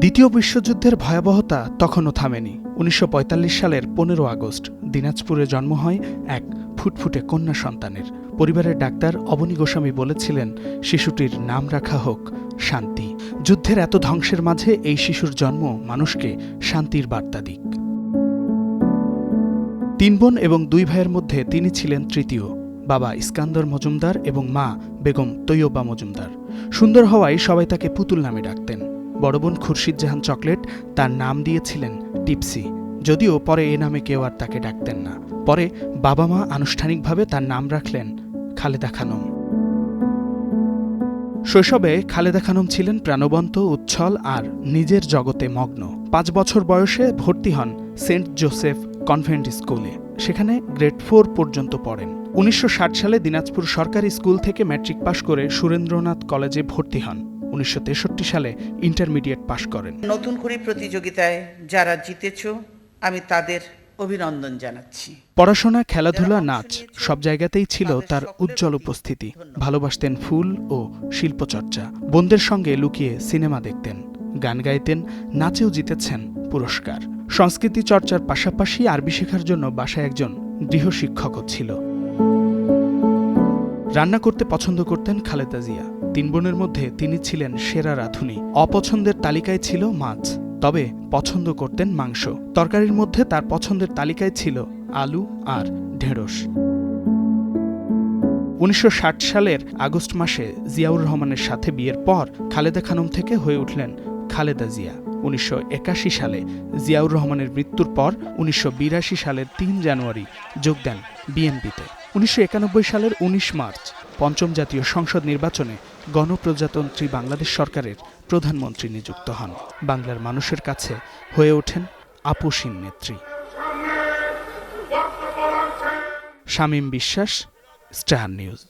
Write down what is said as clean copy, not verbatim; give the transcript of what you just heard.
দ্বিতীয় বিশ্বযুদ্ধের ভয়াবহতা তখনও থামেনি। ১৯৪৫ সালের ১৫ আগস্ট দিনাজপুরে জন্ম হয় এক ফুটফুটে কন্যা সন্তানের। পরিবারের ডাক্তার অবনী গোস্বামী বলেছিলেন, শিশুটির নাম রাখা হোক শান্তি। যুদ্ধের এত ধ্বংসের মাঝে এই শিশুর জন্ম মানুষকে শান্তির বার্তা দিক। ৩ বোন এবং ২ ভাইয়ের মধ্যে তিনি ছিলেন তৃতীয়। বাবা ইস্কান্দর মজুমদার এবং মা বেগম তৈয়বা মজুমদার। সুন্দর হওয়ায় সবাই তাকে পুতুল নামে ডাকতেন। বড় বোন খুরশিদ জাহান চকলেট তার নাম দিয়েছিলেন টিপসি, যদিও পরে এ নামে কেউ আর তাকে ডাকতেন না। পরে বাবা মা আনুষ্ঠানিকভাবে তার নাম রাখলেন খালেদা খানম। শৈশবে খালেদা খানম ছিলেন প্রাণবন্ত, উচ্ছল আর নিজের জগতে মগ্ন। ৫ বছর বয়সে ভর্তি হন সেন্ট জোসেফ কনভেন্ট স্কুলে। সেখানে গ্রেড 4 পর্যন্ত পড়েন। ১৯৬০ সালে দিনাজপুর সরকারি স্কুল থেকে ম্যাট্রিক পাশ করে সুরেন্দ্রনাথ কলেজে ভর্তি হন। ১৯৬৩ সালে ইন্টারমিডিয়েট পাশ করেন। নতুন করে প্রতিযোগিতায় যারা জিতেছ আমি তাদের অভিনন্দন জানাচ্ছি। পড়াশোনা, খেলাধুলা, নাচ সব জায়গাতেই ছিল তার উজ্জ্বল উপস্থিতি। ভালোবাসতেন ফুল ও শিল্পচর্চা। বোনদের সঙ্গে লুকিয়ে সিনেমা দেখতেন, গান গাইতেন, নাচেও জিতেছেন পুরস্কার। সংস্কৃতি চর্চার পাশাপাশি আরবি শেখার জন্য বাসায় একজন গৃহশিক্ষকও ছিল। রান্না করতে পছন্দ করতেন খালেদা জিয়া। ৩ বোনের মধ্যে তিনি ছিলেন সেরা রাঁধুনি। অপছন্দের তালিকায় ছিল মাছ, তবে পছন্দ করতেন মাংস। তরকারির মধ্যে তার পছন্দের তালিকায় ছিল আলু আর ঢেঁড়স। ১৯৬০ সালের আগস্ট মাসে জিয়াউর রহমানের সাথে বিয়ের পর খালেদা খানম থেকে হয়ে উঠলেন খালেদা জিয়া। ১৯৮১ সালে জিয়াউর রহমানের মৃত্যুর পর ১৯৮২ সালের ৩ জানুয়ারি যোগ দেন বিএনপিতে। ১৯৯১ সালের ১৯ মার্চ পঞ্চম জাতীয় সংসদ নির্বাচনে গণপ্রজাতন্ত্রী বাংলাদেশ সরকারের প্রধানমন্ত্রী নিযুক্ত হন। বাংলার মানুষের কাছে হয়ে ওঠেন আপসীন নেত্রী। শামীম বিশ্বাস, স্টার নিউজ।